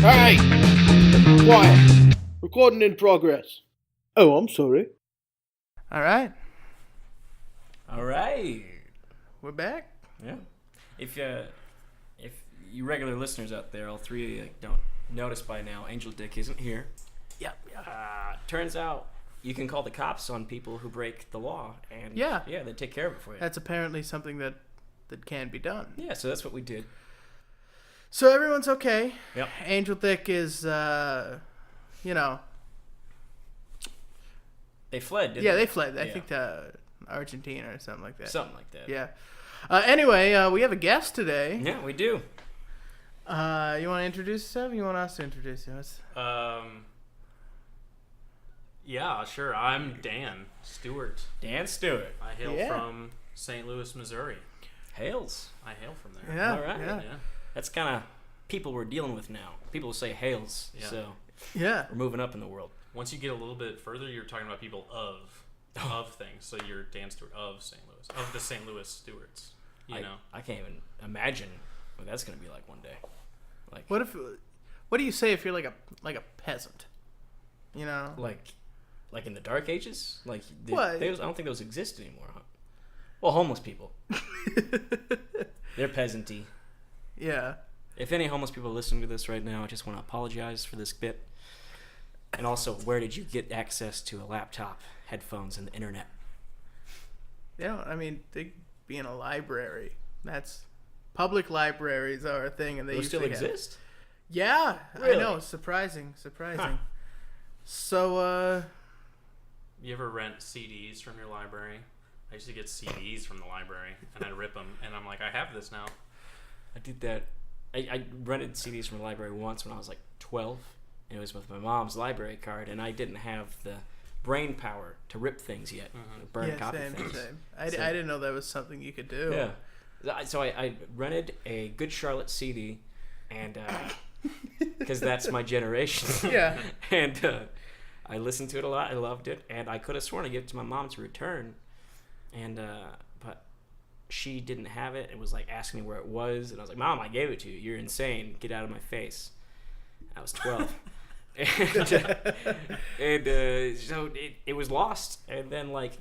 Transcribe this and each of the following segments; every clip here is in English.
Hey! Quiet. Recording in progress. Oh, I'm sorry. All right, All right. we're back. Yeah. If you regular listeners out there, all three of you don't notice by now, Angel Dick isn't here. Yep. Turns out you can call the cops on people who break the law, and Yeah. they take care of it for you. That's apparently something that can be done. Yeah, so that's what we did. So everyone's okay. Yep. Angel Dick is, They fled, didn't yeah, they? they fled. I Yeah. think to Argentina or something like that. Something like that. Yeah. Anyway, we have a guest today. Yeah, we do. You want to introduce yourself? You want us to introduce you? Yeah, sure. I'm Dan Stewart. Dan Stewart. I hail Yeah. from St. Louis, Missouri. Hails. I hail from there. Yeah. All right. Yeah. Yeah. That's kind of people we're dealing with now. People say hails, Yeah. so Yeah. we're moving up in the world. Once you get a little bit further, you're talking about people of things. So you're Dan Stewart of St. Louis, of the St. Louis Stewarts. You know. I can't even imagine what that's going to be like one day. Like What do you say if you're like a peasant? You know? like in the Dark Ages? Like What? I don't think those exist anymore, huh? Well, homeless people. They're peasanty. Yeah. If any homeless people are listening to this right now, I just want to apologize for this bit. And also, where did you get access to a laptop, headphones, and the internet? Yeah, I mean, they be in a library. Public libraries are a thing, and they Those still usually have- exist? Yeah, Really? I know. Surprising. Huh. So, You ever rent CDs from your library? I used to get CDs from the library, and I'd rip them, and I'm like, I have this now. I did that. I rented CDs from a library once when I was like 12. And it was with my mom's library card, and I didn't have the brain power to rip things yet. Burn yeah, copy same. things. I So- didn't know that was something you could do. Yeah. So I rented a Good Charlotte CD, and because that's my generation. Yeah. And I listened to it a lot. I loved it, and I could have sworn to give it to my mom to return, and but she didn't have it. It was like asking me where it was, and I was like, "Mom, I gave it to you. You're insane. Get out of my face." I was 12. and so it was lost, and then like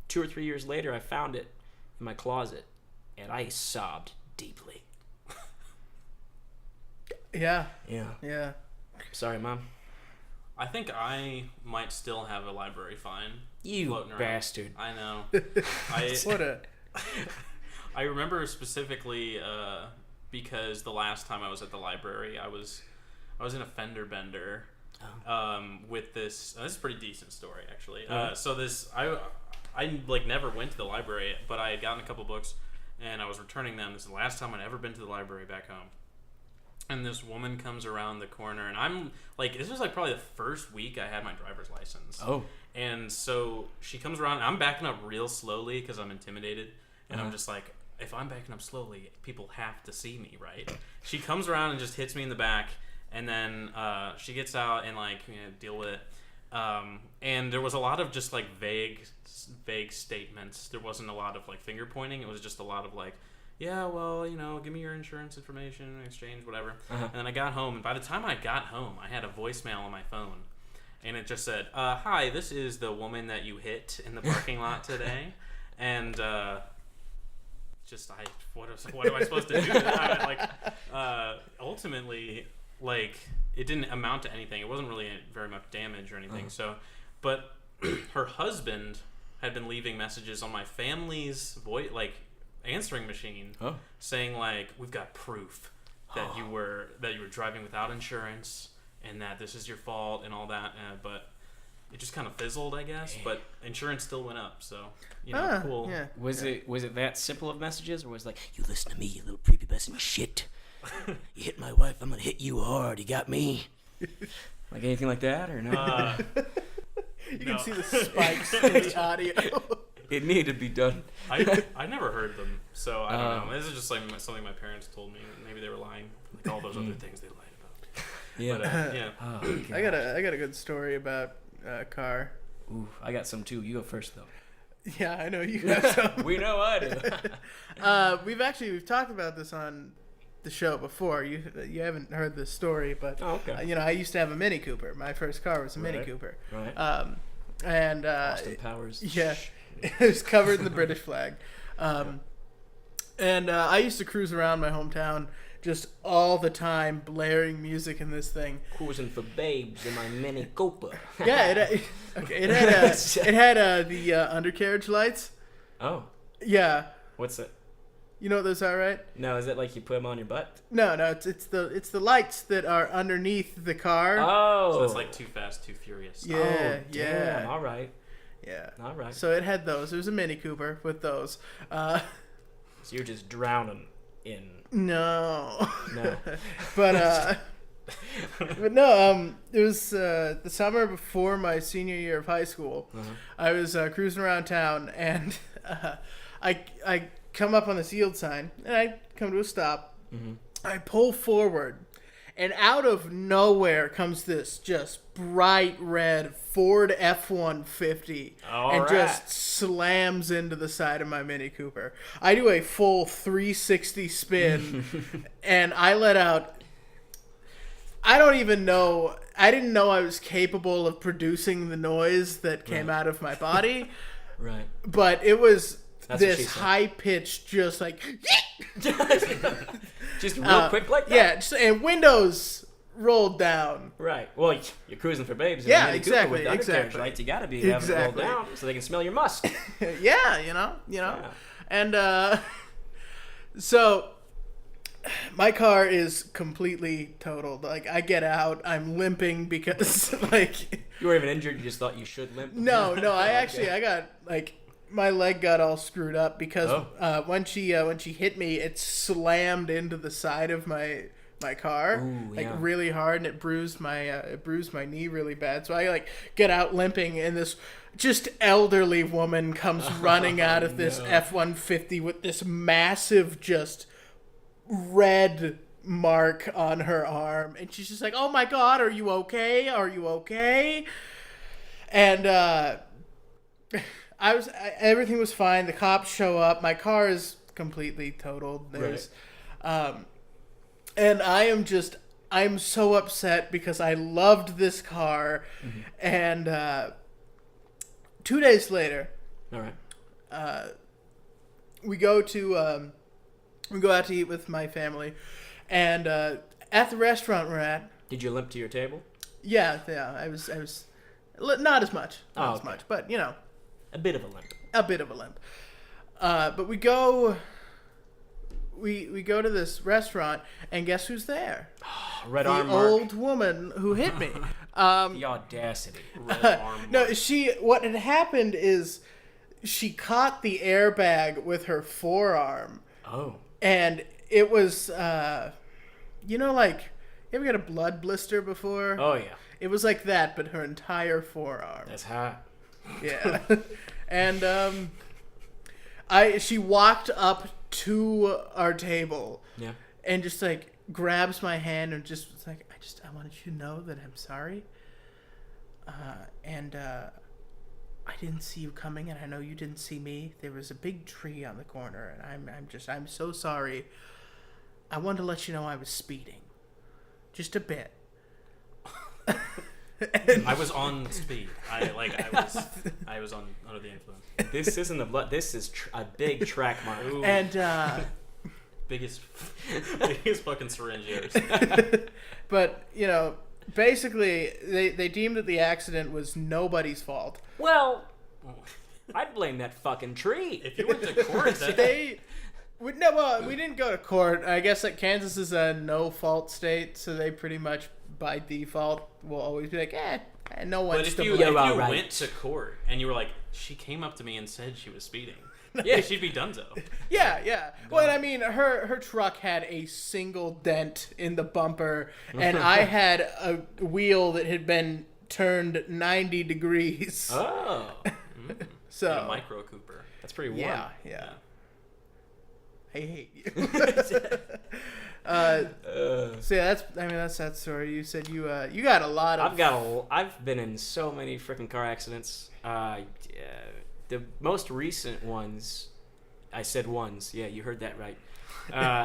2 or 3 years later I found it in my closet, and I sobbed deeply. Yeah. Yeah. Sorry, Mom. I think I might still have a library fine. You floating around. bastard. I know. I remember specifically because the last time I was at the library, I was in a fender bender with this. This is a pretty decent story, actually. So I like never went to the library, but I had gotten a couple books, and I was returning them. This is the last time I'd ever been to the library back home. And this woman comes around the corner, and I'm like, this was like probably the first week I had my driver's license. Oh. And so she comes around, and I'm backing up real slowly because I'm intimidated. And I'm just like, if I'm backing up slowly, people have to see me, right? She comes around and just hits me in the back, and then she gets out and like, deal with it. And there was a lot of just like vague statements. There wasn't a lot of like finger pointing. It was just a lot of like, yeah, well, give me your insurance information, exchange, whatever. And then I got home, and by the time I got home, I had a voicemail on my phone, and it just said, "Hi, this is the woman that you hit in the parking lot today," and what am I supposed to do? Ultimately, like, it didn't amount to anything. It wasn't really very much damage or anything. So, but her husband had been leaving messages on my family's answering machine, saying like, we've got proof that you were driving without insurance and that this is your fault and all that, but it just kind of fizzled, I guess. But insurance still went up, so cool. Yeah. Was it that simple of messages, or was it like, you listen to me, you little prepubescent shit? You hit my wife, I'm gonna hit you hard. You got me. Like anything like that, or no? You No. can see the spikes in the audio. It needed to be done. I never heard them, so I don't know. This is just like something my parents told me. Maybe they were lying, like all those other things they lied about. Yeah. But, yeah. Oh, I got a good story about a car. Ooh, I got some too. You go first though. Yeah, I know you have some. We know I do. We've talked about this on the show before. You haven't heard this story, but Oh, okay. I used to have a Mini Cooper. My first car was a Mini Right. Cooper. Right. And Austin Powers. yeah, it was covered in the British flag. And I used to cruise around my hometown just all the time, blaring music in this thing. Cruising for babes in my Mini Cooper. Yeah, it had the undercarriage lights. Oh, Yeah, what's it? you know what those are, right? No, is it like you put them on your butt? No, it's the lights that are underneath the car. Oh. So it's like Too Fast, Too Furious. Yeah, Oh, yeah. damn. All right. Yeah. All right. So it had those. It was a Mini Cooper with those. So you're just drowning in. No. No. but no. It was the summer before my senior year of high school. Uh-huh. I was cruising around town, and I come up on this yield sign, and I come to a stop. Mm-hmm. I pull forward, and out of nowhere comes this just bright red Ford F-150 All and right. just slams into the side of my Mini Cooper. I do a full 360 spin, and I let out... I don't even know... I didn't know I was capable of producing the noise that came out of my body, Right. but it was... That's what she this said. high pitched, just like Just real quick like that? yeah, and windows rolled down. Right. Well, you're cruising for babes. in Yeah, a Mini Cooper exactly, with the undercarriage exactly. lights. You gotta be having it roll Exactly. down so they can smell your musk. Yeah, you know, Yeah. and so my car is completely totaled. Like I get out, I'm limping because like You weren't even injured. You just thought you should limp. no, I Okay. actually I got like. My leg got all screwed up because Oh. when she hit me, it slammed into the side of my car Ooh, like yeah. really hard, and it bruised my knee really bad. So I like get out limping, and this just elderly woman comes running out of this no. F-150 with this massive just red mark on her arm, and she's just like, "Oh my God, are you okay? Are you okay?" And everything was fine. The cops show up. My car is completely totaled. There's, and I'm so upset because I loved this car, and 2 days later, All right. we go out to eat with my family, and at the restaurant we're at, Did you limp to your table? yeah, I was not as much, Oh, okay. but you know. A bit of a limp. A bit of a limp. But we go to this restaurant, and guess who's there? Red The arm mark. old woman who hit me. The audacity. Red arm No, mark. what had happened is she caught the airbag with her forearm, Oh. and it was, you know, like, you ever got a blood blister before? Oh yeah. It was like that, but her entire forearm. That's hot. Yeah. And she walked up to our table Yeah. and just like grabs my hand and just was like, I wanted you to know that I'm sorry. And I didn't see you coming, and I know you didn't see me. There was a big tree on the corner, and I'm so sorry. I wanted to let you know I was speeding. Just a bit. I was on speed. I was on under the influence. This isn't a blood. This is a big track mark. Ooh, And biggest fucking syringe yours. but you know, basically they deemed that the accident was nobody's fault. Well, I'd blame that fucking tree. If you went to court, We didn't go to court. I guess that Kansas is a no fault state, so they pretty much by default will always be like, no one's but if to you, blame. all right. went to court and you were like, she came up to me and said she was speeding, yeah, she'd be donezo. Yeah. Well, I mean, her truck had a single dent in the bumper, and I had a wheel that had been turned 90 degrees. Oh, So And a Micro Cooper. that's pretty warm. yeah. I hate you. So yeah, that's that story. You said you got a lot of. I've been in so many freaking car accidents. The most recent ones, I said ones. Yeah, you heard that right.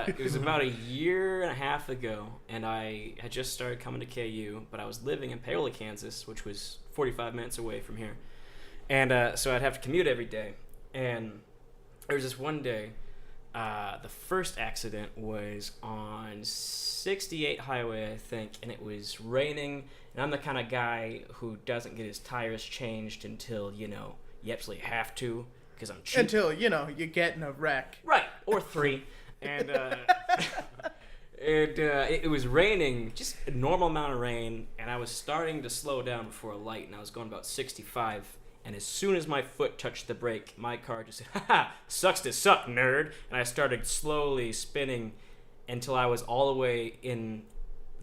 It was about a year and a half ago, and I had just started coming to KU, but I was living in Paola, Kansas, which was 45 minutes away from here. And so I'd have to commute every day. And there was this one day, the first accident was on 68 highway, I think, and it was raining. And I'm the kind of guy who doesn't get his tires changed until, you absolutely have to, because I'm cheap. Until, you get in a wreck. Right, or 3. And it was raining, just a normal amount of rain, and I was starting to slow down before a light, and I was going about 65. And as soon as my foot touched the brake, my car just said, "Ha, sucks to suck, nerd." And I started slowly spinning until I was all the way in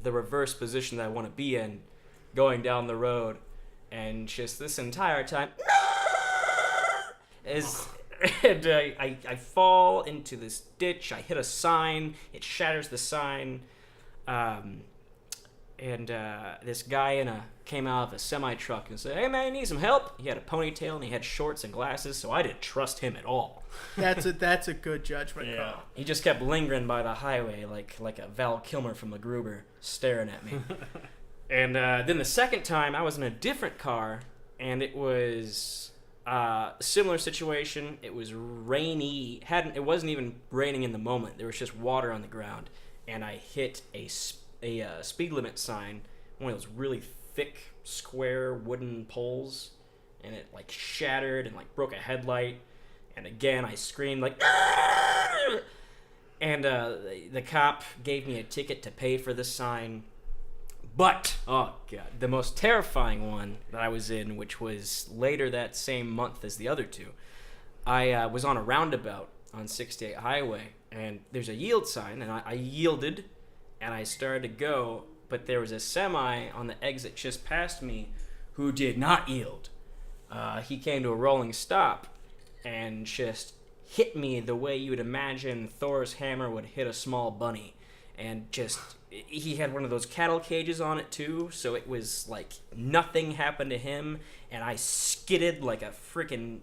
the reverse position that I want to be in, going down the road. And just this entire time, and I fall into this ditch. I hit a sign. It shatters the sign. And this guy came out of a semi-truck and said, "Hey, man, you need some help?" He had a ponytail and he had shorts and glasses, so I didn't trust him at all. That's a good judgment call. He just kept lingering by the highway like a Val Kilmer from MacGruber, staring at me. And then the second time, I was in a different car, and it was a similar situation. It was rainy. It wasn't even raining in the moment. There was just water on the ground, and I hit a speed limit sign, one of those really thick, square wooden poles, and it shattered and broke a headlight. And again, I screamed "Argh!" And the cop gave me a ticket to pay for the sign. But, oh god, the most terrifying one that I was in, which was later that same month as the other two, I was on a roundabout on 68 Highway, and there's a yield sign, and I yielded, and I started to go, but there was a semi on the exit just past me who did not yield. He came to a rolling stop and just hit me the way you would imagine Thor's hammer would hit a small bunny. And he had one of those cattle cages on it too, so it was like nothing happened to him, and I skidded like a freaking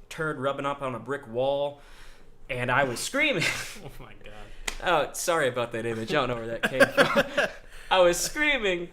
turd rubbing up on a brick wall, and I was screaming. Oh my god. Oh, sorry about that image. I don't know where that came from. I was screaming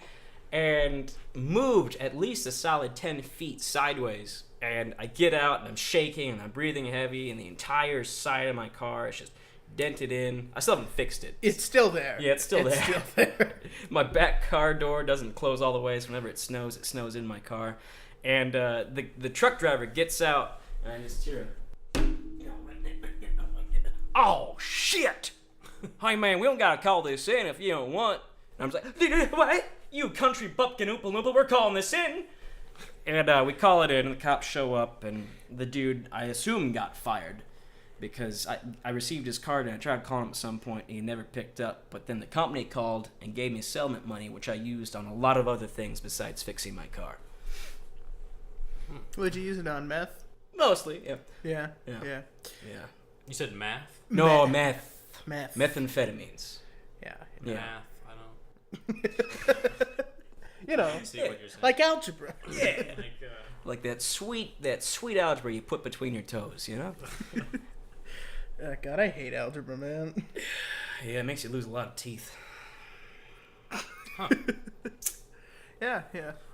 and moved at least a solid 10 feet sideways. And I get out and I'm shaking and I'm breathing heavy, and the entire side of my car is just dented in. I still haven't fixed it. It's still there. Yeah, it's still there. Still there. My back car door doesn't close all the way, so whenever it snows in my car. And the truck driver gets out, and I just hear him. "Oh, shit! Hey, man, we don't gotta call this in if you don't want." And I'm just like, "What? You country bumpkin oompa loompa, we're calling this in." And we call it in, and the cops show up, and the dude, I assume, got fired. Because I received his card, and I tried calling him at some point, and he never picked up. But then the company called and gave me settlement money, which I used on a lot of other things besides fixing my car. Would you use it on meth? Mostly, yeah. Yeah. You said math? No, meth. Meth. Methamphetamines. Yeah. Yeah. Math. I don't. You know, I see what you're saying. like algebra. Yeah. Like that sweet algebra you put between your toes, you know? God, I hate algebra, man. Yeah, it makes you lose a lot of teeth. Huh. Yeah.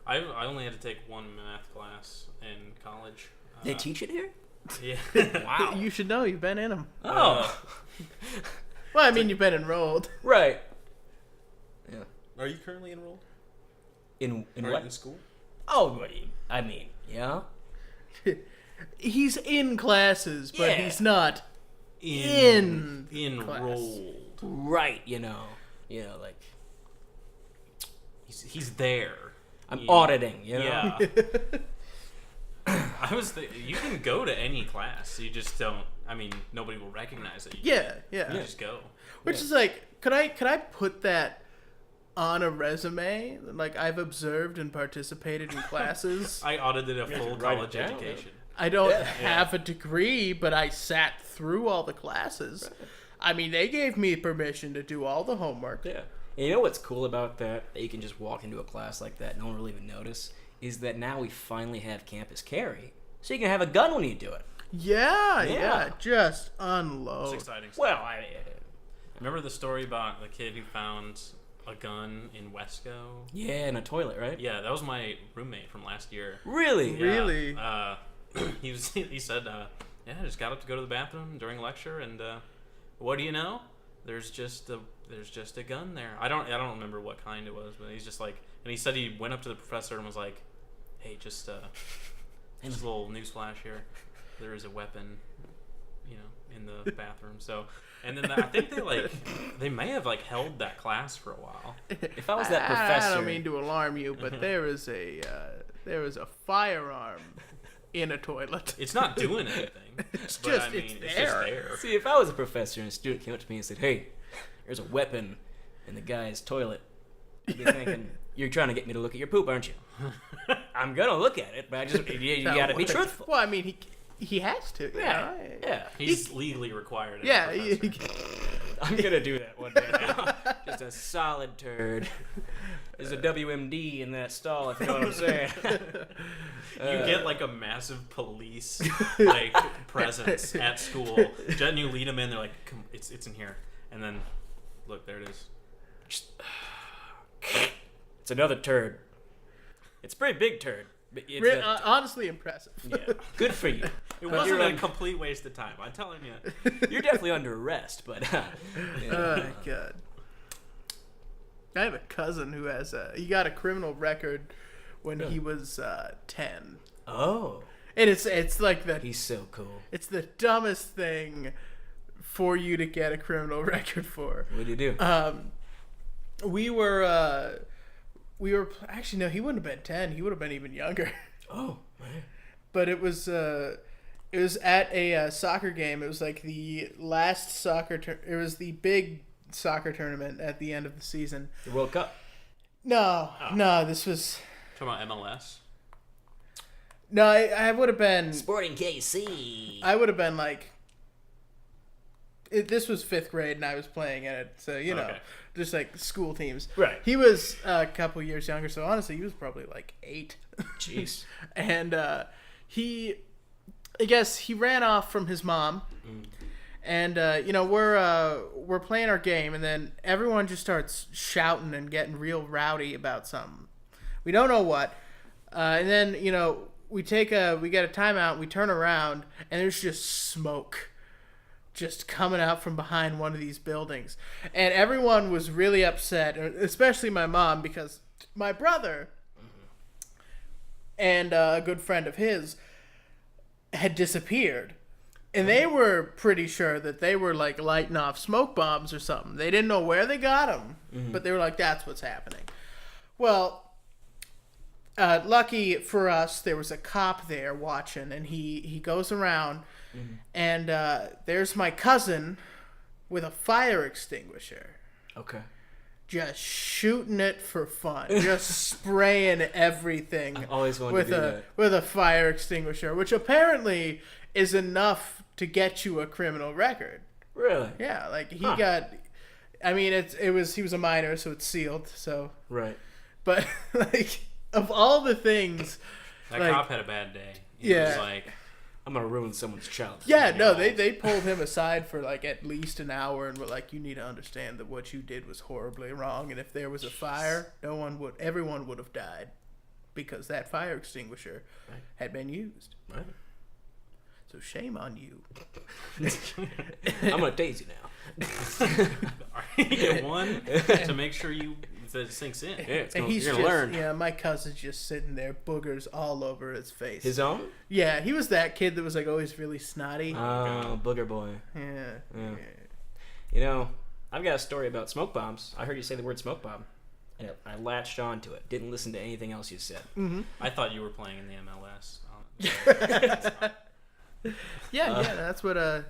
I only had to take one math class in college. They teach it here? Yeah. Wow. You should know. You've been in them. Oh. Well, I mean, you've been enrolled. Right. Yeah. Are you currently enrolled? In Or what? in school? Oh, I mean, yeah. He's in classes, but Yeah. he's not in enrolled. Right, you know, like He's there. I'm Yeah. auditing, you know. Yeah. You can go to any class. You just don't. I mean, nobody will recognize it. Yeah. You just go. Which is like, could I put that on a resume. Like, I've observed and participated in classes. I audited a full write it college down, education. I don't have a degree, but I sat through all the classes. I mean, they gave me permission to do all the homework. Yeah. And you know what's cool about that you can just walk into a class like that, no one will even notice, is that now we finally have campus carry. So you can have a gun when you do it. Yeah. Just unload. It's exciting stuff. Well, Remember the story about the kid who found a gun in Wesco? yeah, in a toilet, right? Yeah, that was my roommate from last year. Really? Yeah, Really? he said, yeah, I just got up to go to the bathroom during lecture, and what do you know? There's just a gun there. I don't remember what kind it was, but he's just like, and he said he went up to the professor and was like, hey, just a little newsflash here. There is a weapon, in the bathroom. So, and then I think they may have held that class for a while. If I was that professor, I don't mean to alarm you, but there is a firearm in a toilet. It's not doing anything. It's but, just I mean, it's it's there. just there. see, if I was a professor and a student came up to me and said, "Hey, there's a weapon in the guy's toilet," I'd be thinking, "You're trying to get me to look at your poop, aren't you?" I'm gonna look at it, but you gotta be truthful. Well, I mean, he has to. Yeah. He's legally required. As Yeah. a professor. I'm gonna do that one day now. Just a solid turd. There's a WMD in that stall, if you know what I'm saying. You get a massive police presence at school. And you lead them in. They're like, "Come, it's in here." And then, look, there it is. It's another turd. It's a pretty big turd. But Honestly impressive. yeah, good for you. It wasn't a complete waste of time. I'm telling you. You're definitely under arrest, but Oh God. I have a cousin who he got a criminal record when he was 10. oh, And it's like he's so cool. it's the dumbest thing for you to get a criminal record for. What do you do? We were actually no, he wouldn't have been 10. He would have been even younger. Oh, man. But it was at a soccer game. It was like the last it was the big soccer tournament at the end of the season. The World Cup. No, this was Talking about MLS. no. I would have been Sporting KC. I would have been this was 5th grade and I was playing in it, so Okay. just school teams. Right. He was a couple years younger, so honestly, he was probably 8. Jeez. And I guess he ran off from his mom. And we're playing our game, and then everyone just starts shouting and getting real rowdy about something. We don't know what. And then we get a timeout. We turn around, and there's just smoke, just coming out from behind one of these buildings, and everyone was really upset, especially my mom, because my brother and a good friend of his had disappeared. And they were pretty sure that they were lighting off smoke bombs or something. They didn't know where they got them, but they were like, that's what's happening. Well, lucky for us, there was a cop there watching, and he goes around, and there's my cousin with a fire extinguisher. Okay. Just shooting it for fun, just spraying everything. I always wanted with to do a that. with a fire extinguisher, which apparently is enough to get you a criminal record. Really? Yeah, he got. I mean, he was a minor, so it's sealed. So, Right. but of all the things, That cop had a bad day. He Yeah. was like, I'm gonna ruin someone's childhood. yeah, no, they pulled him aside for at least an hour and were like, you need to understand that what you did was horribly wrong, and if there was a fire, everyone would have died, because that fire extinguisher had been used. Right. So shame on you. I'm gonna tase you now. you get one to make sure that it sinks in. Yeah, it's And gonna, he's you're gonna learn. Yeah, my cousin's just sitting there, boogers all over his face. His own? Yeah, he was that kid that was always really snotty. Oh, booger boy. Yeah. I've got a story about smoke bombs. I heard you say the word smoke bomb, and I latched on to it. Didn't listen to anything else you said. Mm-hmm. I thought you were playing in the MLS. Yeah, that's what I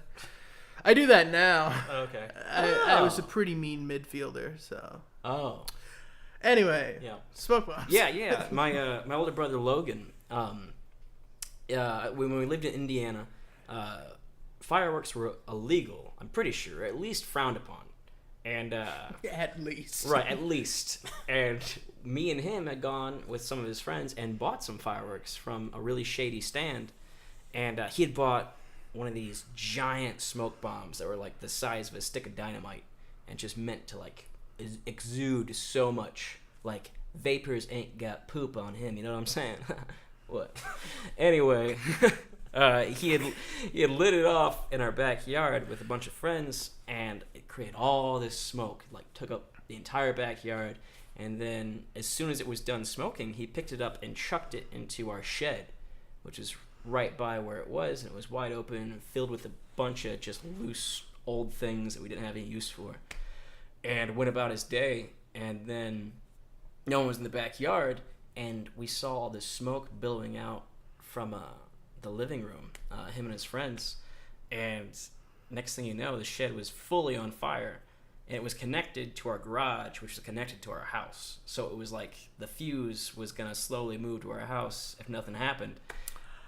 do that now. Okay. I was a pretty mean midfielder, so. Oh. Anyway, Yeah. smoke bombs. Yeah. My older brother Logan. When we lived in Indiana, fireworks were illegal. I'm pretty sure, at least frowned upon. And At least. right, at least. And me and him had gone with some of his friends and bought some fireworks from a really shady stand. And he had bought one of these giant smoke bombs that were like the size of a stick of dynamite, and just meant to like exude so much, like vapors ain't got poop on him. You know what I'm saying? What? Anyway, he had lit it off in our backyard with a bunch of friends, and it created all this smoke. It, like, took up the entire backyard. And then as soon as it was done smoking, he picked it up and chucked it into our shed, which is right by where it was, and it was wide open and filled with a bunch of just loose old things that we didn't have any use for. And went about his day, and then no one was in the backyard, and we saw all this smoke billowing out from the living room, him and his friends. And next thing you know, the shed was fully on fire, and it was connected to our garage, which was connected to our house. So it was like the fuse was gonna slowly move to our house if nothing happened.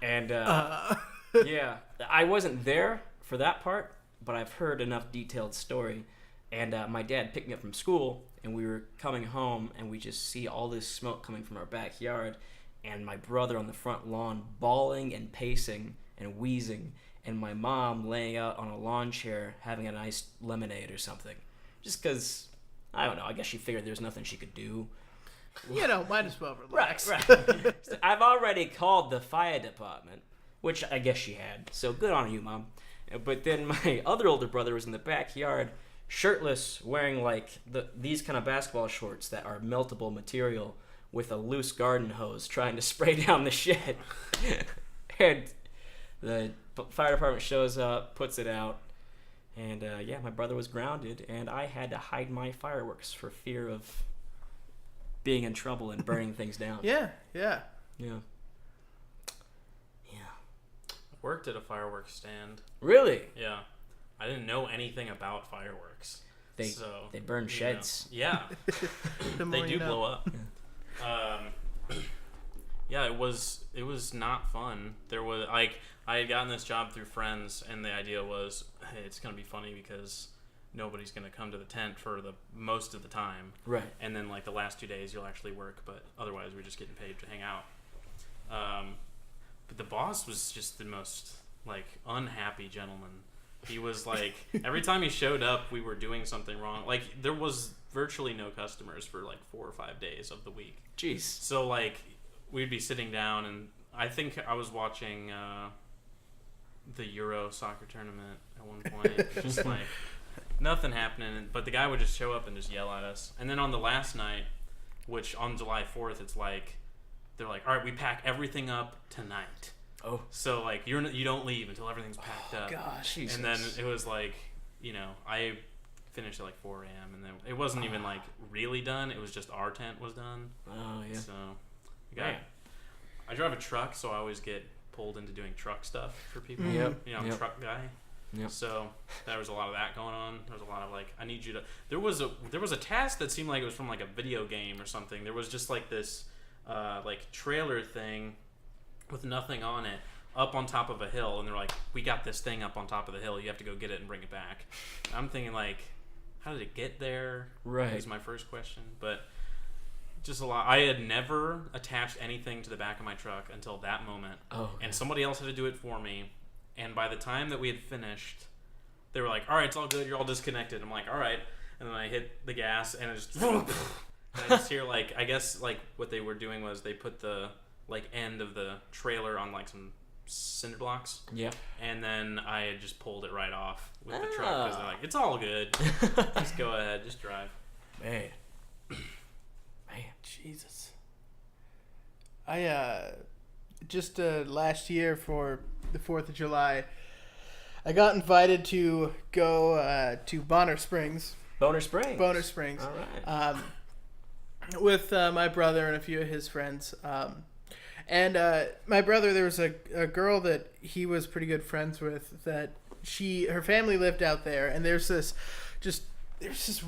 And yeah, I wasn't there for that part, but I've heard enough detailed story. And my dad picked me up from school, and we were coming home, and we just see all this smoke coming from our backyard, and my brother on the front lawn bawling and pacing and wheezing, and my mom laying out on a lawn chair having a nice lemonade or something. Just because, I don't know, I guess she figured there's nothing she could do. You know, might as well relax. Right. So I've already called the fire department, which I guess she had, so good on you, Mom. But then my other older brother was in the backyard, shirtless, wearing like these kind of basketball shorts that are meltable material, with a loose garden hose, trying to spray down the shed. And the fire department shows up, puts it out, and yeah, my brother was grounded, and I had to hide my fireworks for fear of being in trouble and burning things down. Yeah. Yeah. I worked at a fireworks stand. Really? Yeah. I didn't know anything about fireworks. They burn sheds. Yeah. The more They do you know. blow up. Yeah, it was not fun. There was I had gotten this job through friends, and the idea was, hey, it's gonna be funny because nobody's gonna come to the tent for the most of the time. Right. And then like the last 2 days you'll actually work, but otherwise we're just getting paid to hang out. But the boss was just the most like unhappy gentleman. He was like, every time he showed up, we were doing something wrong. Like, there was virtually no customers for like 4 or 5 days of the week. Jeez. So like, we'd be sitting down, and I think I was watching the Euro soccer tournament at one point. Just like nothing happening, but the guy would just show up and just yell at us. And then on the last night, which on July 4th, it's like they're like, all right, we pack everything up tonight. Oh. So like you don't leave until everything's packed up. Gosh. Jesus. And then it was like, you know, I finished at like 4 a.m. and then it wasn't even like really done. It was just our tent was done. Oh yeah. So I drive a truck, so I always get pulled into doing truck stuff for people. Yep. You know, I'm a Yep. truck guy. Yep. So there was a lot of that going on. There was a lot of like, I need you to. There was a task that seemed like it was from like a video game or something. There was just like this like trailer thing with nothing on it up on top of a hill, and they're like, we got this thing up on top of the hill. You have to go get it and bring it back. I'm thinking like, how did it get there? Right. Is my first question, but. Just a lot. I had never attached anything to the back of my truck until that moment. Oh. Okay. And somebody else had to do it for me. And by the time that we had finished, they were like, all right, it's all good. You're all disconnected. I'm like, all right. And then I hit the gas, and it just... and I just hear, like, I guess, like, what they were doing was they put the, like, end of the trailer on, like, some cinder blocks. Yeah. And then I had just pulled it right off with the truck because they're like, it's all good. Just go ahead. Just drive. Man. Jesus. I just last year for the 4th of July, I got invited to go to Bonner Springs. Boner Springs. Bonner Springs. All right. With my brother and a few of his friends. And my brother, there was a girl that he was pretty good friends with that her family lived out there, and there's this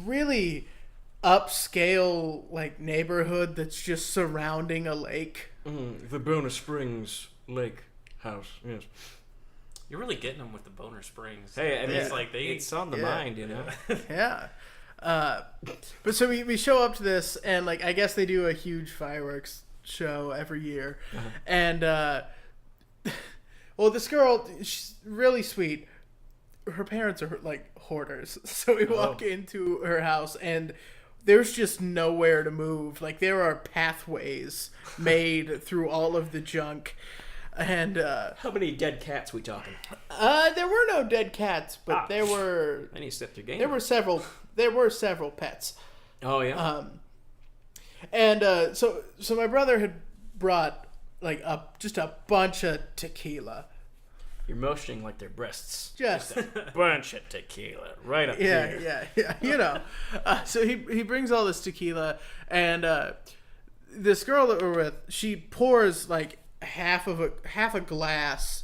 really upscale like neighborhood that's just surrounding a lake. The Bonus Springs Lake House. Yes. You're really getting them with the Boner Springs. Hey, I mean, it's like it's on the mind, you know. Yeah. But so we show up to this, and like I guess they do a huge fireworks show every year, and well, this girl, she's really sweet. Her parents are like hoarders, so we walk into her house, and there's just nowhere to move. Like there are pathways made through all of the junk. And How many dead cats we talking? There were no dead cats, but there were. I need to step your game. There were several. There were several pets. Oh yeah. And so my brother had brought like just a bunch of tequila. You're motioning like they're breasts. Just a bunch of tequila right up here. Yeah. You know. So he brings all this tequila, and this girl that we're with, she pours like half a glass,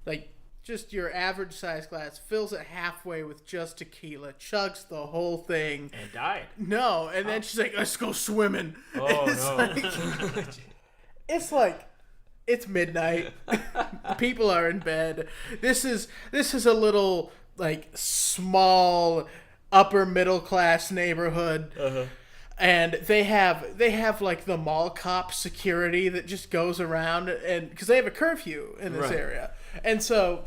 like just your average size glass, fills it halfway with just tequila, chugs the whole thing, And died. no, and then she's like, "Let's go swimming." Oh no! It's like it's midnight. People are in bed. This is a little like small upper middle class neighborhood. And they have like the mall cop security that just goes around, and because they have a curfew in this area, and so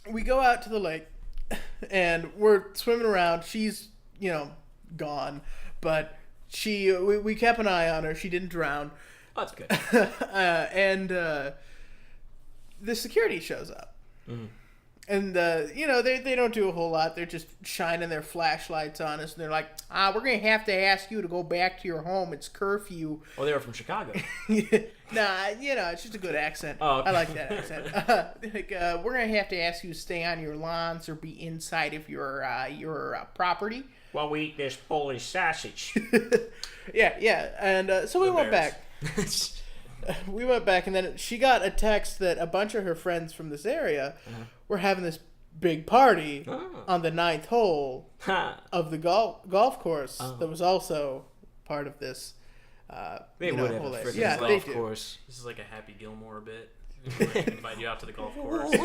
we go out to the lake, and we're swimming around. She's gone, but we kept an eye on her. She didn't drown. Oh, that's good. And the security shows up. And, they don't do a whole lot. They're just shining their flashlights on us. And they're like, we're going to have to ask you to go back to your home. It's curfew. Oh, they were from Chicago. Nah, it's just a good accent. Oh, okay. I like that accent. We're going to have to ask you to stay on your lawns or be inside of your property. While we eat this Polish sausage. Yeah. And so we went back. We went back, and then she got a text that a bunch of her friends from this area were having this big party on the 9th hole of the golf course that was also part of this. They would have a freaking golf course. This is like a Happy Gilmore bit. Like, invite you out to the golf course.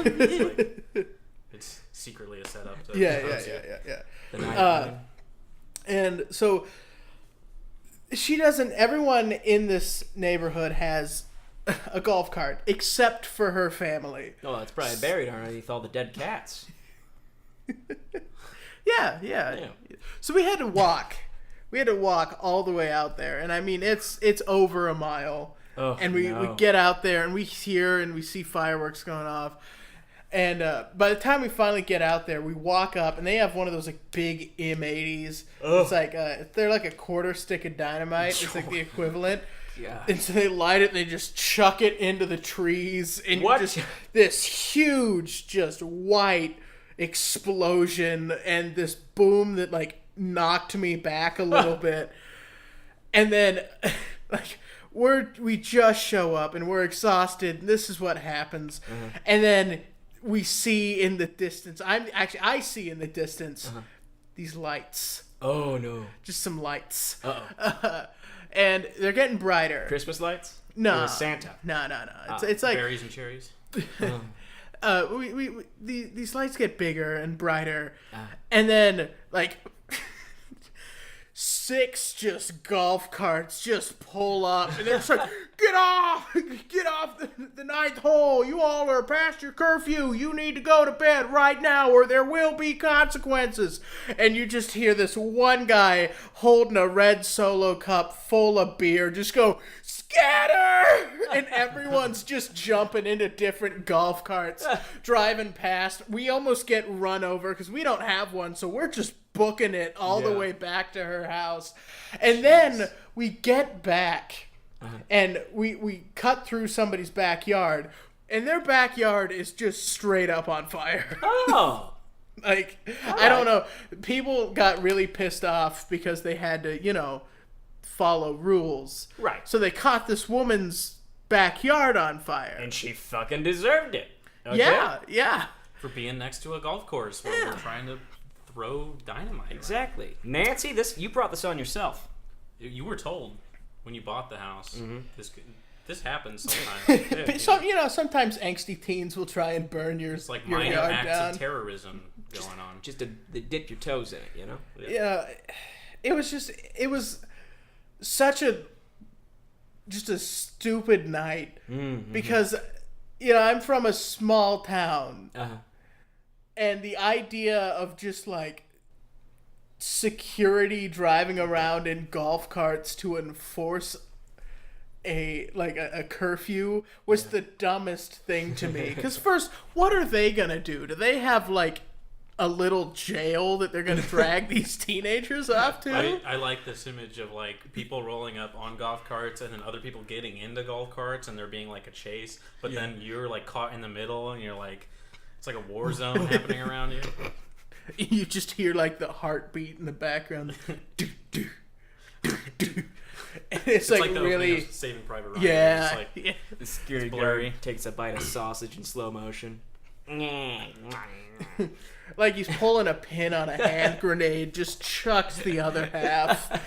It's secretly a setup. To Yeah. The night And so she doesn't. Everyone in this neighborhood has a golf cart except for her family. Oh, that's probably buried underneath all the dead cats. Yeah. So we had to walk. We had to walk all the way out there, and I mean it's over a mile. Oh, and we get out there, and we hear and we see fireworks going off. And by the time we finally get out there, we walk up, and they have one of those like big M80s. It's like they're like a quarter stick of dynamite. It's like the equivalent. Yeah. And so they light it, and they just chuck it into the trees, and What? just this huge, just white explosion, and this boom that like knocked me back a little bit. And then like we just show up, and we're exhausted. And this is what happens, and then we see in the distance. I see in the distance these lights. Oh no! Just some lights. Uh-oh. And they're getting brighter. Christmas lights? No. It was Santa. No. It's like berries and cherries. These lights get bigger and brighter, and then like 6 just golf carts just pull up, and they're just like, get off the 9th hole. You all are past your curfew. You need to go to bed right now, or there will be consequences. And you just hear this one guy holding a red Solo cup full of beer just go, scatter! And everyone's just jumping into different golf carts, driving past. We almost get run over because we don't have one, so we're just booking it all the way back to her house. And then we get back, and we cut through somebody's backyard, and their backyard is just straight up on fire. Oh! Like, I don't know. People got really pissed off because they had to, follow rules. Right. So they caught this woman's backyard on fire. And she fucking deserved it. Okay? Yeah. For being next to a golf course where we're trying to throw dynamite. Exactly. Nancy, you brought this on yourself. You were told when you bought the house. Mm-hmm. This happens sometimes. Sometimes angsty teens will try and burn It's like your minor yard acts down. of terrorism going on. Just to dip your toes in it, you know? Yeah, it was such a stupid night because I'm from a small town, and the idea of just like security driving around in golf carts to enforce a curfew was the dumbest thing to me. Because first, what are they gonna do? Do they have like a little jail that they're gonna drag these teenagers off to? I like this image of like people rolling up on golf carts and then other people getting into golf carts and there being like a chase, but then you're like caught in the middle and you're like, it's like a war zone happening around you. You just hear like the heartbeat in the background. Do, do, do, do. And it's like the really opening of Saving Private Ryan. yeah, It's like, The security blurry. guard takes a bite of sausage in slow motion. like he's pulling a pin on a hand grenade, just chucks the other half.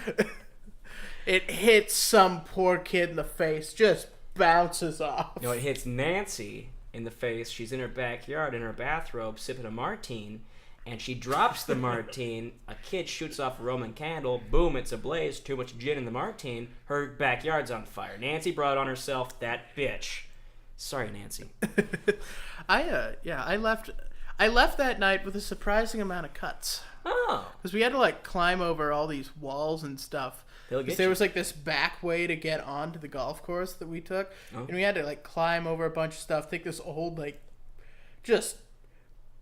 It hits some poor kid in the face, just bounces off. No, it hits Nancy in the face. She's in her backyard in her bathrobe sipping a Martine, and she drops the Martine. A kid shoots off a Roman candle. Boom, it's ablaze. Too much gin in the Martine. Her backyard's on fire. Nancy brought it on herself, that bitch. Sorry, Nancy. I left that night with a surprising amount of cuts. Oh. Because we had to like climb over all these walls and stuff. They'll get There you. was like this back way to get onto the golf course that we took, and we had to like climb over a bunch of stuff. Take this old like, just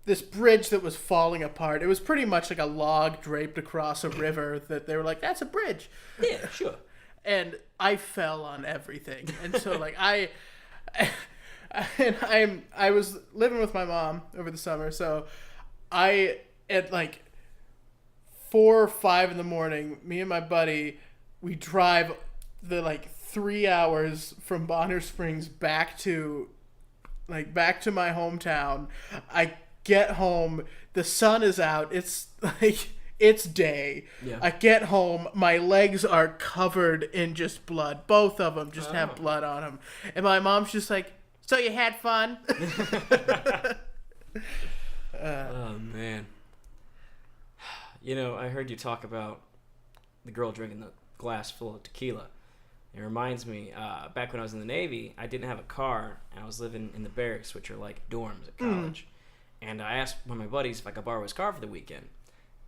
this bridge that was falling apart. It was pretty much like a log draped across a river that they were like, that's a bridge. Yeah, sure. And I fell on everything, and so like I was living with my mom over the summer, so I at like 4 or 5 in the morning, me and my buddy, we drive the like 3 hours from Bonner Springs back to my hometown. I get home, the sun is out, it's like it's day. Yeah. I get home, my legs are covered in just blood. Both of them just have blood on them. And my mom's just like, so you had fun? Oh, man. You know, I heard you talk about the girl drinking the glass full of tequila. It reminds me, back when I was in the Navy, I didn't have a car, and I was living in the barracks, which are like dorms at college. And I asked one of my buddies if I could borrow his car for the weekend.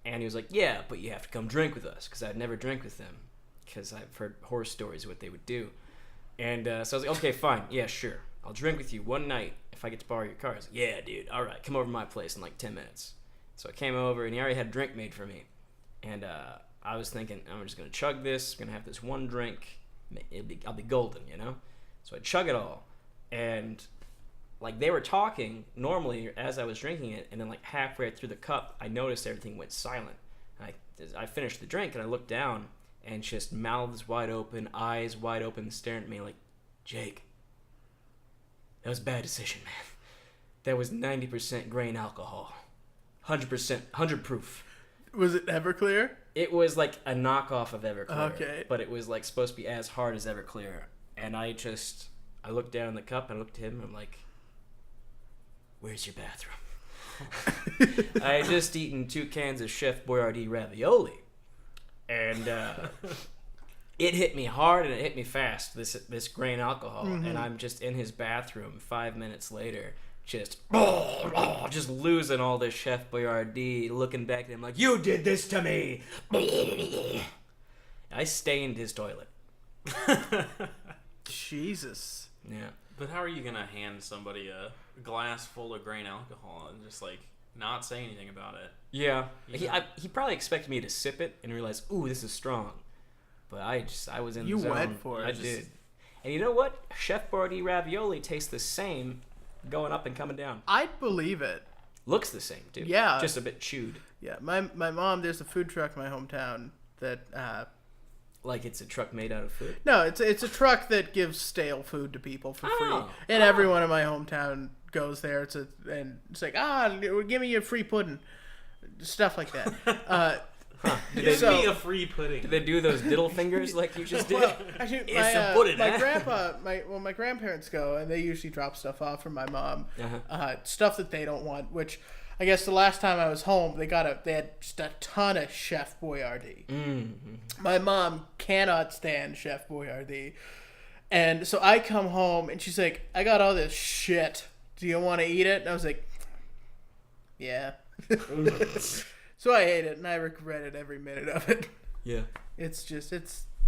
And he was like, yeah, but you have to come drink with us, because I'd never drink with them, because I've heard horror stories of what they would do. And so I was like, okay, fine, yeah, sure. I'll drink with you one night if I get to borrow your car. I was like, yeah, dude, all right, come over to my place in like 10 minutes. So I came over, and he already had a drink made for me. And I was thinking, I'm just going to chug this. I'm going to have this one drink. I'll be golden, you know? So I chug it all. And, like, they were talking normally as I was drinking it, and then, like, halfway through the cup, I noticed everything went silent. I finished the drink, and I looked down, and just mouths wide open, eyes wide open, staring at me like, Jake, that was a bad decision, man. That was 90% grain alcohol. 100%, 100 proof. Was it Everclear? It was like a knockoff of Everclear. Okay. But it was like supposed to be as hard as Everclear. And I looked down in the cup and I looked at him and I'm like, where's your bathroom? I had just eaten 2 cans of Chef Boyardee ravioli. And it hit me hard and it hit me fast, this grain alcohol. And I'm just in his bathroom 5 minutes later, just losing all this Chef Boyardee, looking back at him like, you did this to me. I stained his toilet. Jesus. Yeah. But how are you gonna hand somebody a glass full of grain alcohol and just like not say anything about it? Yeah. Yeah. He probably expected me to sip it and realize, ooh, this is strong. But I was in the zone. You went for it. I did. And you know what? Chef Boyardee ravioli tastes the same going up and coming down. I'd believe it. Looks the same, too. Yeah. Just a bit chewed. Yeah, my mom, there's a food truck in my hometown that Like it's a truck made out of food? no, it's a truck that gives stale food to people for free. Oh. And everyone in my hometown goes there. It's like, give me your free pudding. stuff like that. Give So- me a free pudding. Did they do those diddle fingers like you just did? Well, actually, It's a pudding, my huh? my grandparents go, and they usually drop stuff off for my mom. Uh-huh. Stuff that they don't want, which I guess the last time I was home, they had just a ton of Chef Boyardee. Mm-hmm. My mom cannot stand Chef Boyardee. And so I come home, and she's like, I got all this shit. Do you want to eat it? And I was like, yeah. So I ate it, and I regretted every minute of it. Yeah.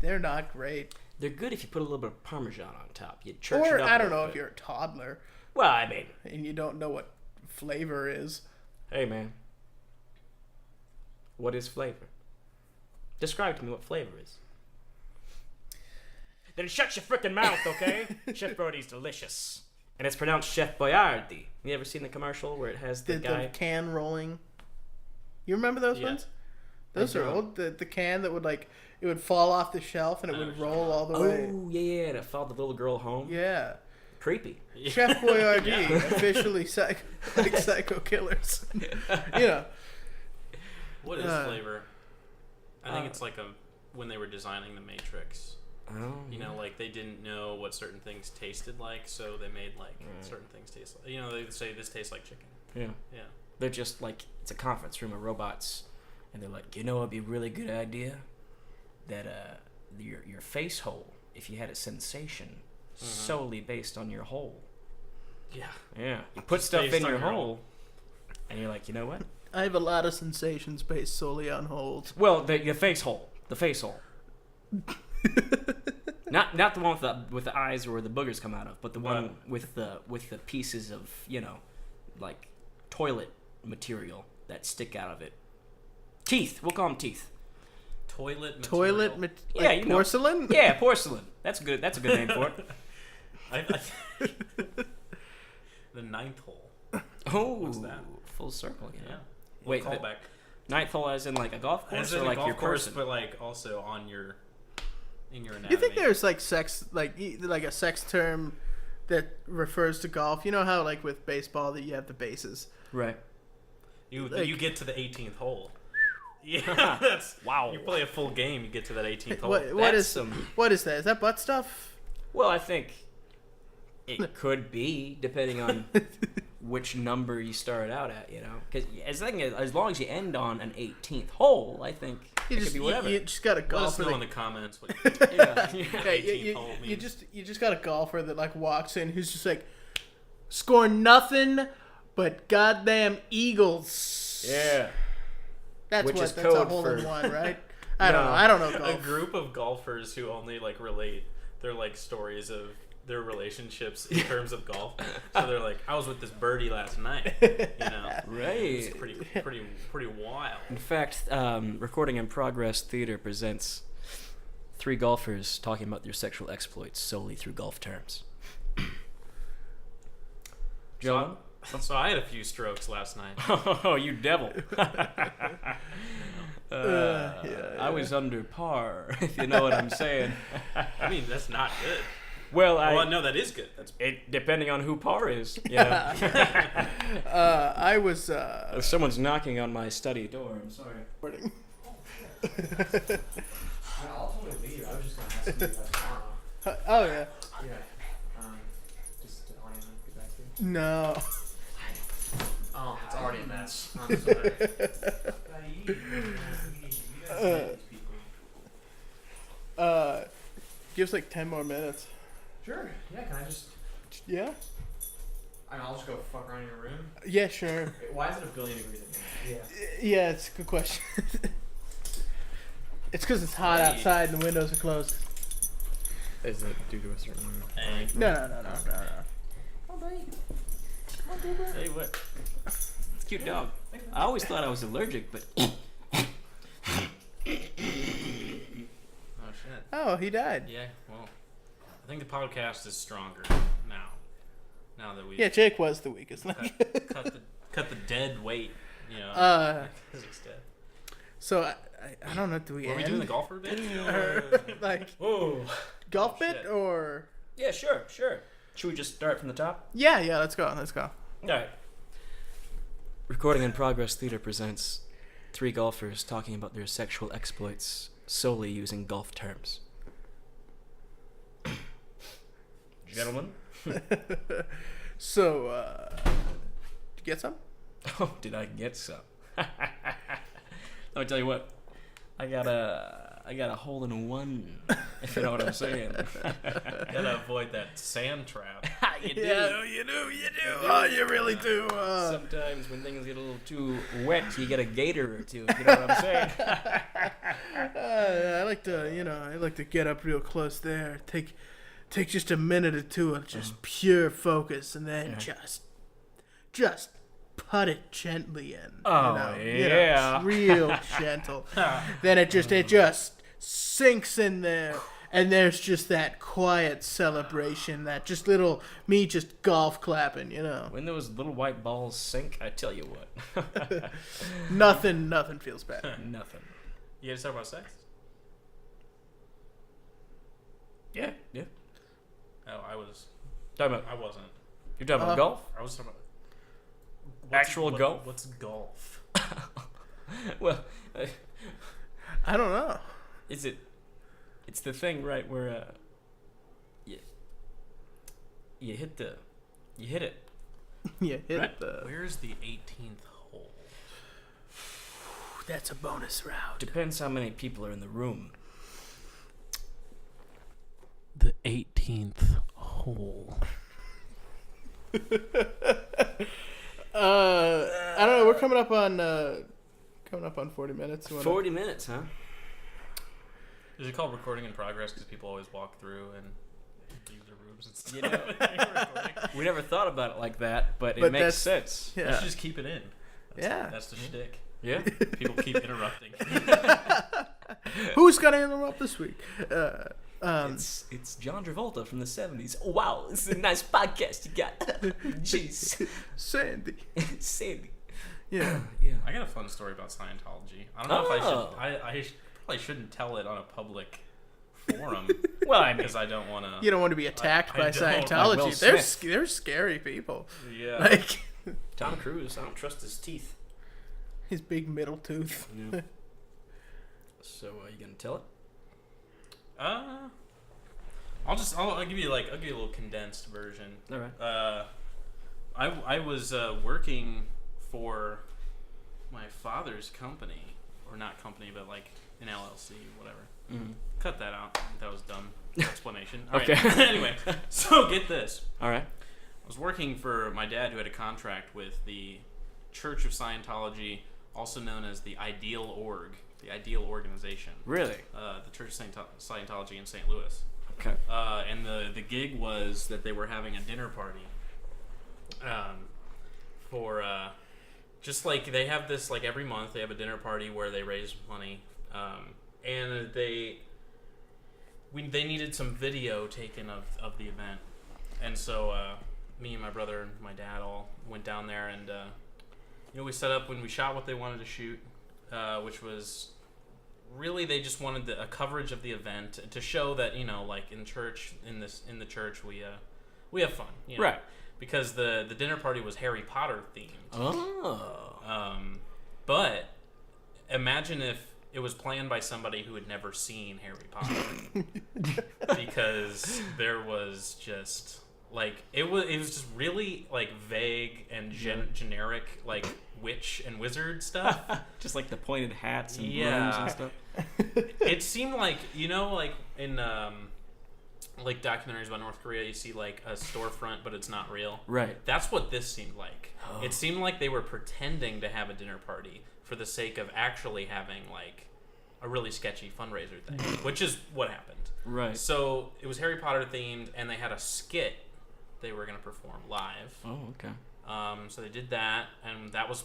They're not great. They're good if you put a little bit of Parmesan on top. You church Or, it up I a don't little know bit. if you're a toddler, Well, I mean, and you don't know what flavor is. hey, man. What is flavor? Describe to me what flavor is. Then shut your frickin' mouth, okay? Chef Brody's delicious. And it's pronounced Chef Boyardee. You ever seen the commercial where it has the The guy... can rolling. You remember those Yeah. ones? Those I are don't. old. The can that would it would fall off the shelf and it would roll all the way. Oh, yeah, and it followed the little girl home. Yeah. Creepy. Chef Boyardee, officially psycho killers. You know. What is flavor? I think it's like when they were designing the Matrix. Oh, You know, like they didn't know what certain things tasted like, so they made like certain things taste like. You know, they say this tastes like chicken. yeah. Yeah. They're just like, it's a conference room of robots, and they're like, you know, it'd be a really good idea that your face hole, if you had a sensation solely based on your hole. Yeah. Yeah. You put Just stuff based in on your your hole, and you're like, you know what? I have a lot of sensations based solely on holes. Well, the face hole. The face hole. Not the one with the eyes where the boogers come out of, but the one with the pieces of, you know, like toilet material that stick out of it. Teeth. We'll call them teeth. Toilet Toilet, material. Yeah, you know. porcelain? Yeah, porcelain. That's good. That's a good name for it. The ninth hole. Oh, What's that? full circle. Yeah. Wait, call the- back. Ninth hole as in like a golf course As or in a like golf your course, person? but like also on your in your anatomy. You think there's like sex, like a sex term that refers to golf? You know how like with baseball that you have the bases. Right. you get to the 18th hole. Yeah, that's Wow. You play a full game, you get to that 18th hole. What That's is some- what is that? Is that butt stuff? Well, I think it could be depending on which number you start out at. You know, because as long as you end on an 18th hole, I think You it just could be whatever. you just got a Let us golfer know that in the comments what yeah. Yeah, 18th hole you means. just got a golfer that like walks in who's just like score nothing but goddamn eagles. Yeah. That's Which what is that's a code hole for- in one, right? I don't know a golf. group of golfers who only like relate their like stories of their relationships in terms of golf. So they're like, I was with this birdie last night. You know, it's Right. pretty wild. In fact, Recording in Progress Theater presents 3 golfers talking about their sexual exploits solely through golf terms. Joe? So I had a few strokes last night. Oh, you devil. Yeah. I was under par, if you know what I'm saying. I mean, that's not good. Well, Well, no, that is good. That's it depending on who par is. You know? I was If someone's knocking on my study door, I'm sorry. recording. I'll totally leave. I was just gonna ask you guys tomorrow. Oh yeah. Yeah. Just to on get back to you. No. Oh, it's already a mess. I'm sorry. Give us like 10 more minutes. Sure. Yeah. Can I just? Yeah. I mean, I'll just go fuck around in your room. Yeah, sure. Why is it a billion degrees in here? Yeah. Yeah, it's a good question. It's because it's hot outside and the windows are closed. Is it due to a certain? No. Hey, what? It's a cute dog. I always thought I was allergic, but oh shit. Oh, he died. Yeah. Well, I think the podcast is stronger now. Now that we Yeah, Jake was the weakest link. cut the dead weight. You know. Because he's dead. So I don't know. Do we Were we end? doing the golfer bit? Or, like Oh. golf Oh, bit shit. or? yeah, sure. Should we just start from the top? Yeah. Let's go. All right. Recording in Progress Theater presents Three golfers talking about their sexual exploits solely using golf terms. Gentlemen? So, did you get some? Oh, did I get some? Let me tell you what. I got a hole in one, if you know what I'm saying. Gotta avoid that sand trap. You do. Yeah, you do. Oh, you really do. Sometimes when things get a little too wet, you get a gator or two, if you know what I'm saying. I like to get up real close there. Take just a minute or two of just pure focus, and then just put it gently in. Oh, yeah, just real gentle. Then it just sinks in there, and there's just that quiet celebration, that just little me just golf clapping, When those little white balls sink, I tell you what. Nothing feels better. Nothing. You guys talk about sex? Yeah. Oh, I was. Talking about, I wasn't. you're talking about golf? I was talking about. Actual golf? What's golf? Well, I don't know. It's the thing, right, where you hit it. Yeah, hit Right. it. Where's the 18th hole? That's a bonus round. Depends how many people are in the room. The 18th hole. I don't know. We're coming up on 40 minutes. 40 minutes, huh? Is it called recording in progress because people always walk through and leave their rooms and stuff? You know, we never thought about it like that, but it But makes that's- sense. You Yeah. should just keep it in. That's the shtick. Yeah. People keep interrupting. Who's gonna interrupt this week? It's John Travolta from the 70s. Oh, wow, this is a nice podcast you got. Jeez. Sandy. Sandy. Yeah. Yeah. I got a fun story about Scientology. I don't know if I probably shouldn't tell it on a public forum. Well, I mean, because I don't want to. You don't want to be attacked I by don't. Like Scientology. Will They're Smith. they're scary people. Yeah. Like Tom Cruise, I don't trust his teeth. his big middle tooth. Yeah. So, are you going to tell it? I'll give you a little condensed version. All right. I was working for my father's company, or not company, but like an LLC, whatever. Mm-hmm. Cut that out. That was dumb explanation. All right. Okay. Anyway, so get this. All right. I was working for my dad, who had a contract with the Church of Scientology, also known as the Ideal Org, the Ideal Organization. Really? The Church of Scientology in St. Louis. Okay. And the gig was that they were having a dinner party. For just like they have this like every month they have a dinner party where they raise money. And they needed some video taken of the event, and so me and my brother and my dad all went down there, and we set up when we shot what they wanted to shoot, which was really they just wanted a coverage of the event to show that like in the church we have fun, Right. because the dinner party was Harry Potter themed. Oh. But imagine if it was planned by somebody who had never seen Harry Potter, because there was just like it was just really like vague and generic like witch and wizard stuff. Just like the pointed hats and brooms Yeah. and stuff. It seemed like like in like documentaries about North Korea, you see like a storefront, but it's not real. Right. That's what this seemed like. Oh. It seemed like they were pretending to have a dinner party for the sake of actually having like a really sketchy fundraiser thing, which is what happened. Right. So it was Harry Potter themed, and they had a skit they were going to perform live. Oh, okay. So they did that, and that was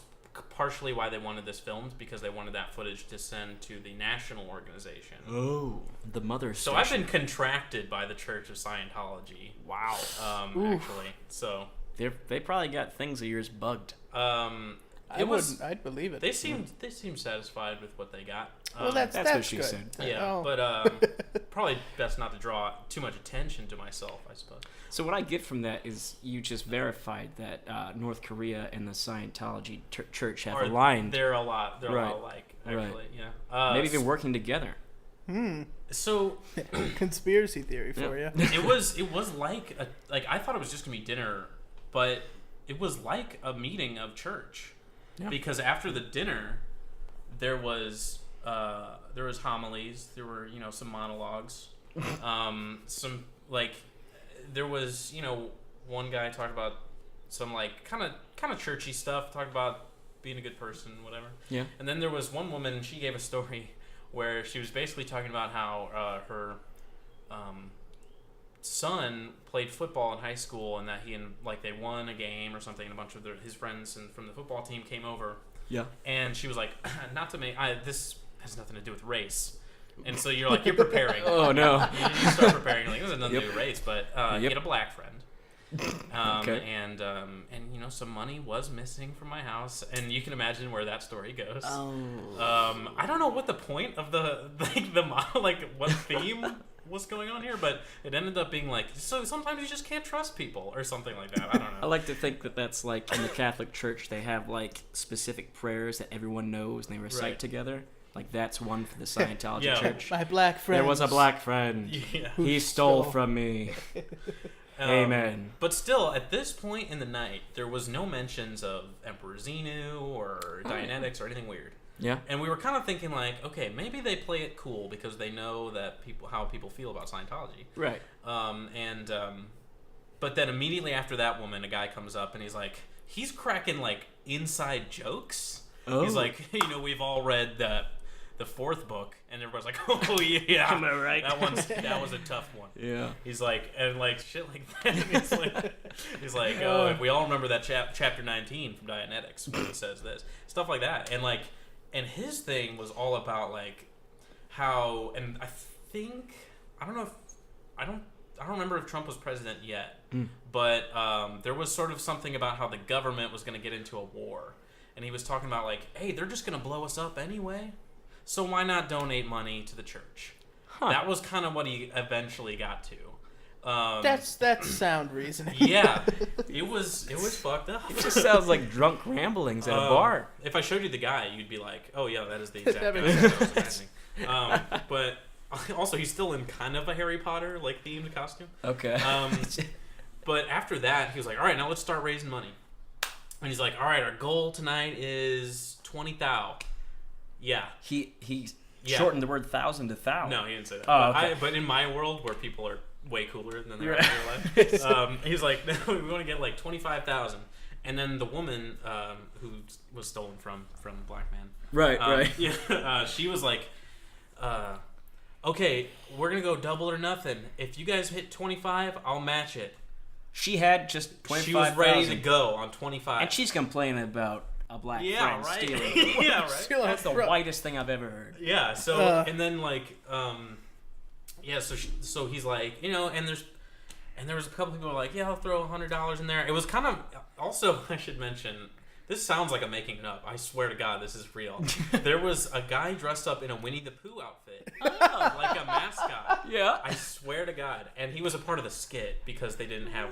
partially why they wanted this filmed, because they wanted that footage to send to the national organization. Oh, the mother So I've been contracted by the Church of Scientology. Wow. Actually. So They probably got things of yours bugged. I'd believe it. They seemed satisfied with what they got. Well, that's what she good. said. Yeah, Oh. but probably best not to draw too much attention to myself, I suppose. So what I get from that is you just verified that North Korea and the Scientology church have aligned. They're a lot Right. alike, actually. Right. Yeah. Maybe even working together. So Conspiracy theory for you. it was like I thought it was just gonna be dinner, but it was like a meeting of church. Yeah. Because after the dinner, there was homilies, there were some monologues, there was one guy talked about some kind of churchy stuff, talked about being a good person, whatever. Yeah. And then there was one woman, she gave a story where she was basically talking about how her son played football in high school, and that they won a game or something, and a bunch of his friends from the football team came over. Yeah. And she was like, not to make this has nothing to do with race. And so you're preparing. Oh no. You start preparing. This has nothing to do with race, but Yep. you had a black friend. Okay. And some money was missing from my house, and you can imagine where that story goes. Oh. I don't know what the point of the what theme was going on here, but it ended up being so sometimes you just can't trust people or something like that. I don't know. I like to think that that's in the Catholic Church they have specific prayers that everyone knows and they recite Right. together. That's one for the Scientology Yeah. Church. My black friend. There was a black friend. Yeah. He stole from me. Amen. But still, at this point in the night, there was no mentions of Emperor Xenu or Dianetics or anything weird. Yeah. And we were kind of thinking okay, maybe they play it cool because they know that how people feel about Scientology. Right. But then immediately after that woman, a guy comes up and he's cracking inside jokes. Oh. He's we've all read the fourth book, and everybody's like, oh yeah, Am I right? that was a tough one. Yeah. He's shit like that. He's like, oh, we all remember that chapter 19 from Dianetics where he says this stuff like that, and his thing was all about how, and I don't remember if Trump was president yet, but there was sort of something about how the government was going to get into a war, and he was talking about hey, they're just going to blow us up anyway, so why not donate money to the church? Huh. That was kind of what he eventually got to. That's sound reasoning. Yeah, it was fucked up. It just sounds like drunk ramblings at a bar. If I showed you the guy, you'd be like, "Oh yeah, that is the exact That guy." makes That was amazing. But also, he's still in kind of a Harry Potter themed costume. Okay. But after that, he was like, "All right, now let's start raising money." And he's like, "All right, our goal tonight is 20 thou." Yeah. He Yeah. shortened the word thousand to thou. No, he didn't say that. Oh, but, okay. but in my world, where people are way cooler than they are Right. in real life, he's like, no, we want to get 25,000. And then the woman who was stolen from the black man, Right. yeah, she was like, okay, we're gonna go double or nothing. If you guys hit 25, I'll match it. She had just 25,000. She was ready to go on 25, And she's complaining about a black yeah, friend right, stealing. yeah, right. Still That's the Right. whitest thing I've ever heard. Yeah. So and then yeah. So he's like, and there was a couple people who were like, yeah, I'll throw $100 in there. It was kind of also, I should mention, this sounds like I'm making it up. I swear to God, this is real. There was a guy dressed up in a Winnie the Pooh outfit, like a mascot. Yeah. I swear to God. And he was a part of the skit because they didn't have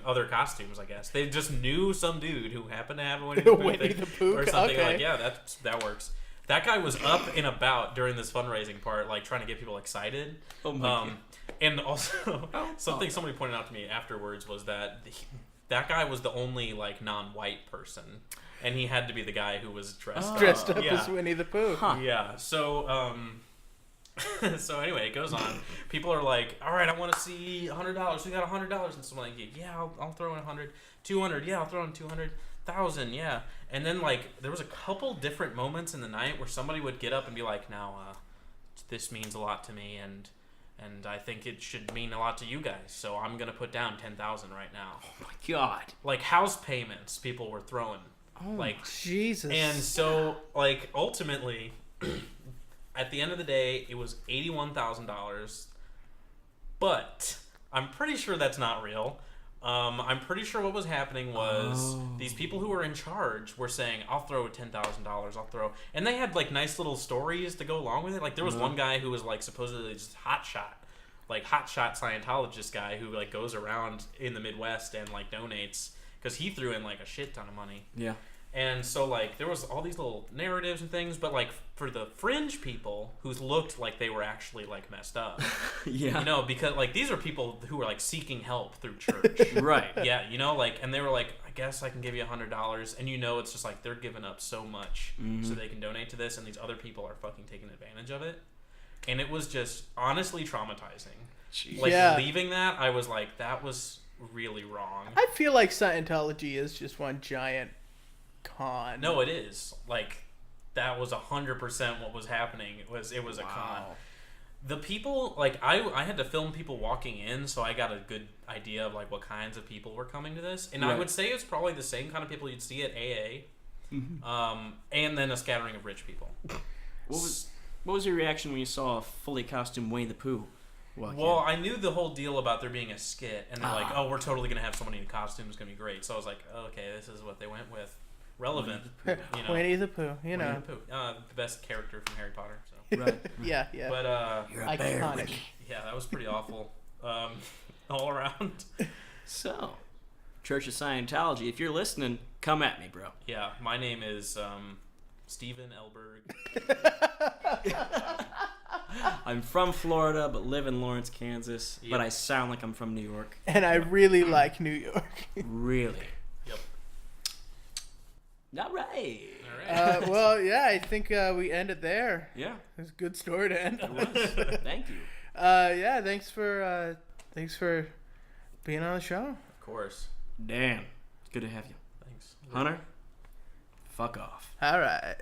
other costumes, I guess. They just knew some dude who happened to have a Winnie the Pooh Winnie thing the Pooh, or something. okay. Yeah, that works. That guy was up and about during this fundraising part, trying to get people excited. Oh my God. And also, something somebody pointed out to me afterwards was that that guy was the only non-white person, and he had to be the guy who was dressed Dressed up Yeah. as Winnie the Pooh. Huh. Yeah. So so anyway, it goes on. People are like, "All right, I want to see $100. We got $100." And someone "Yeah, I'll throw in 100, 200. Yeah, I'll throw in 200,000. Yeah." And then there was a couple different moments in the night where somebody would get up and be like, "Now, this means a lot to me, and I think it should mean a lot to you guys. So I'm gonna put down 10,000 right now." Oh my God. House payments, people were throwing. Oh, Jesus. And so, ultimately, at the end of the day, it was $81,000. But I'm pretty sure that's not real. I'm pretty sure what was happening was these people who were in charge were saying, "I'll throw $10,000. I'll throw," and they had like nice little stories to go along with it. Like there was one guy who was like supposedly just hotshot Scientologist guy who like goes around in the Midwest and like donates because he threw in like a shit ton of money. Yeah. And so, like, there was all these little narratives and things, but, like, for the fringe people who looked like they were actually, like, messed up. Yeah. You know, because, like, these are people who were, like, seeking help through church. Right. Yeah, you know, like, and they were like, I guess I can give you $100. And you know, it's just like they're giving up so much so they can donate to this, and these other people are fucking taking advantage of it. And it was just honestly traumatizing. Jeez. Like, Yeah. leaving that, I was like, that was really wrong. I feel like Scientology is just one giant con. No, it is. Like, that was 100% what was happening. It was a con. The people, like, I had to film people walking in, so I got a good idea of, like, what kinds of people were coming to this. And I Right. would say it's probably the same kind of people you'd see at AA. And then a scattering of rich people. What was your reaction when you saw a fully costumed Winnie the Pooh walk Well, in? I knew the whole deal about there being a skit, and they're like, oh, we're totally going to have somebody in costume. It's going to be great. So I was like, okay, this is what they went with. Relevant. You know. Winnie the Pooh, you know. Winnie the Pooh. The best character from Harry Potter. So. Right. Yeah. But, You're a bear, Iconic. Winnie. yeah, that was pretty awful. All around. So, Church of Scientology, if you're listening, come at me, bro. Yeah, my name is Steven Elberg. I'm from Florida, but live in Lawrence, Kansas. Yep. But I sound like I'm from New York. And I really like New York. Really. Yep. All right. All right. Well, yeah, I think we end it there. Yeah. It's a good story to end on. Thank you. Yeah, thanks for being on the show. Of course. Damn. It's good to have you. Thanks. Hunter, fuck off. All right.